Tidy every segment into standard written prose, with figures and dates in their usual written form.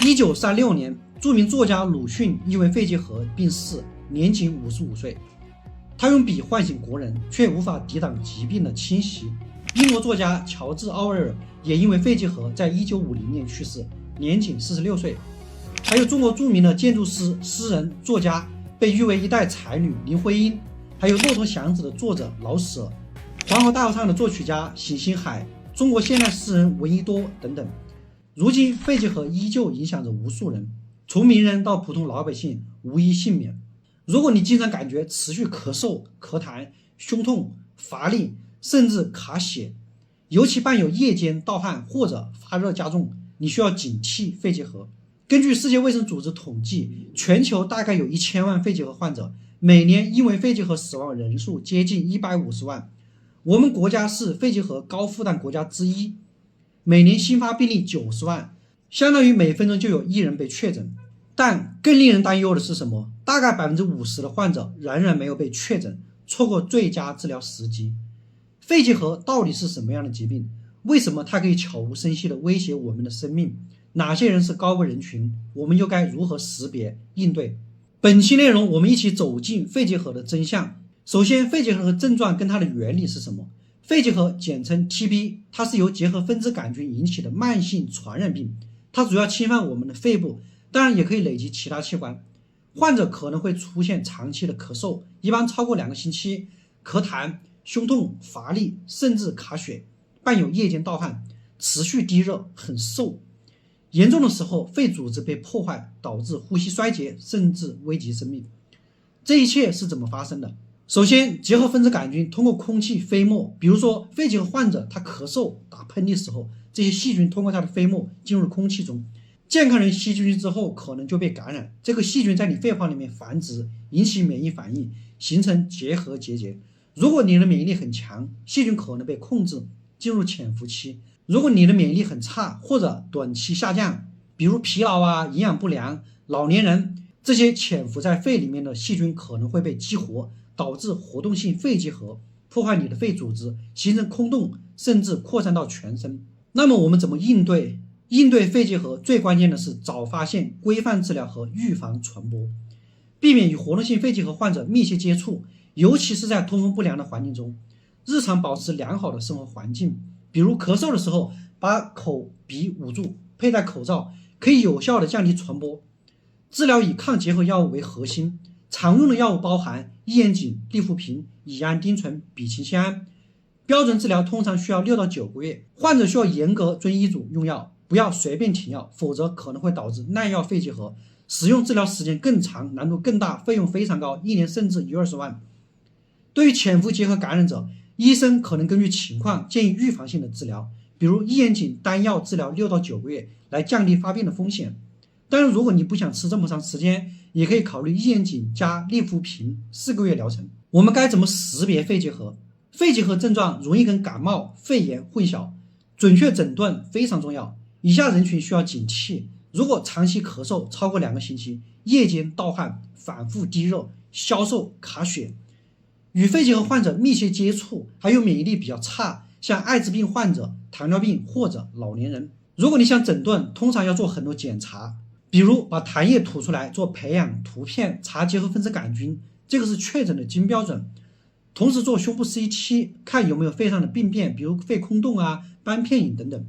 1936年，著名作家鲁迅因为肺结核病逝，年仅55岁。他用笔唤醒国人，却无法抵挡疾病的侵袭。英国作家乔治·奥威尔也因为肺结核在1950年去世，年仅46岁。还有中国著名的建筑师、诗人、作家，被誉为一代才女林徽因，还有《骆驼祥子》的作者老舍，黄河大合唱的作曲家冼星海，中国现代诗人闻一多等等。如今肺结核依旧影响着无数人，从名人到普通老百姓无一幸免。如果你经常感觉持续咳嗽、咳痰、胸痛、乏力，甚至卡血，尤其伴有夜间盗汗或者发热加重，你需要警惕肺结核。根据世界卫生组织统计，全球大概有1000万肺结核患者，每年因为肺结核死亡人数接近150万。我们国家是肺结核高负担国家之一，每年新发病例90万，相当于每分钟就有1人被确诊。但更令人担忧的是什么？大概50%的患者仍然没有被确诊，错过最佳治疗时机。肺结核到底是什么样的疾病？为什么它可以悄无声息地威胁我们的生命？哪些人是高危人群？我们又该如何识别应对？本期内容我们一起走进肺结核的真相。首先，肺结核的症状跟它的原理是什么？肺结核简称 TB， 它是由结核分支杆菌引起的慢性传染病，它主要侵犯我们的肺部，当然也可以累及其他器官。患者可能会出现长期的咳嗽，一般超过2个星期，咳痰、胸痛、乏力，甚至卡血，伴有夜间盗汗，持续低热，很瘦。严重的时候，肺组织被破坏，导致呼吸衰竭，甚至危及生命。这一切是怎么发生的？首先，结核分支杆菌通过空气飞沫，比如说肺结核患者他咳嗽、打喷嚏时候，这些细菌通过他的飞沫进入空气中，健康人吸进去之后可能就被感染，这个细菌在你肺泡里面繁殖，引起免疫反应，形成结核结节。如果你的免疫力很强，细菌可能被控制，进入潜伏期。如果你的免疫力很差或者短期下降，比如疲劳啊、营养不良、老年人，这些潜伏在肺里面的细菌可能会被激活，导致活动性肺结核，破坏你的肺组织，形成空洞，甚至扩散到全身。那么我们怎么应对？应对肺结核最关键的是早发现、规范治疗和预防传播，避免与活动性肺结核患者密切接触，尤其是在通风不良的环境中。日常保持良好的生活环境，比如咳嗽的时候把口鼻捂住，佩戴口罩，可以有效的降低传播。治疗以抗结核药物为核心，常用的药物包含异烟肼、利福平、乙胺丁醇、吡嗪酰胺。标准治疗通常需要6到9个月，患者需要严格遵医嘱用药，不要随便停药，否则可能会导致耐药肺结核，使用治疗时间更长，难度更大，费用非常高，1年甚至10-20万。对于潜伏结核感染者，医生可能根据情况建议预防性的治疗，比如异烟肼单药治疗6到9个月，来降低发病的风险。当然，如果你不想吃这么长时间，也可以考虑异烟肼加利福平4个月疗程。我们该怎么识别肺结核？肺结核症状容易跟感冒、肺炎混淆，准确诊断非常重要。以下人群需要警惕：如果长期咳嗽超过2个星期，夜间盗汗，反复低热，消瘦卡血，与肺结核患者密切接触，还有免疫力比较差，像艾滋病患者、糖尿病或者老年人。如果你想诊断，通常要做很多检查，比如把痰液吐出来做培养图片，查结核分支杆菌，这个是确诊的金标准。同时做胸部 CT， 看有没有肺上的病变，比如肺空洞啊、斑片隐等等。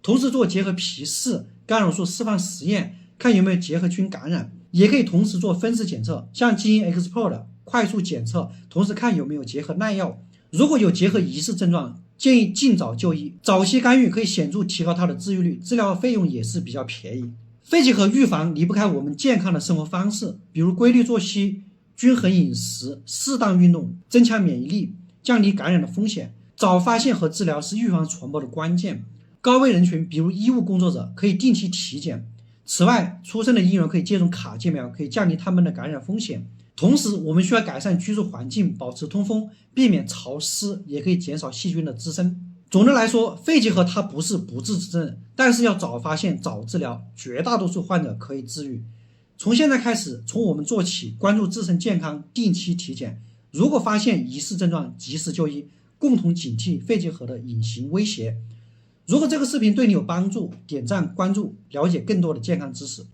同时做结核皮试、干扰素释放实验，看有没有结核菌感染。也可以同时做分时检测，像基因 Export 快速检测，同时看有没有结核耐药。如果有结核疑似症状，建议尽早就医，早期干预可以显著提高它的治愈率，治疗费用也是比较便宜。肺结核预防离不开我们健康的生活方式，比如规律作息、均衡饮食、适当运动，增强免疫力，降低感染的风险。早发现和治疗是预防传播的关键。高危人群，比如医务工作者，可以定期体检。此外，出生的婴儿可以接种卡介苗，可以降低他们的感染风险。同时，我们需要改善居住环境，保持通风，避免潮湿，也可以减少细菌的滋生。总的来说，肺结核它不是不治之症，但是要早发现、早治疗，绝大多数患者可以治愈。从现在开始，从我们做起，关注自身健康，定期体检。如果发现疑似症状，及时就医，共同警惕肺结核的隐形威胁。如果这个视频对你有帮助，点赞关注，了解更多的健康知识。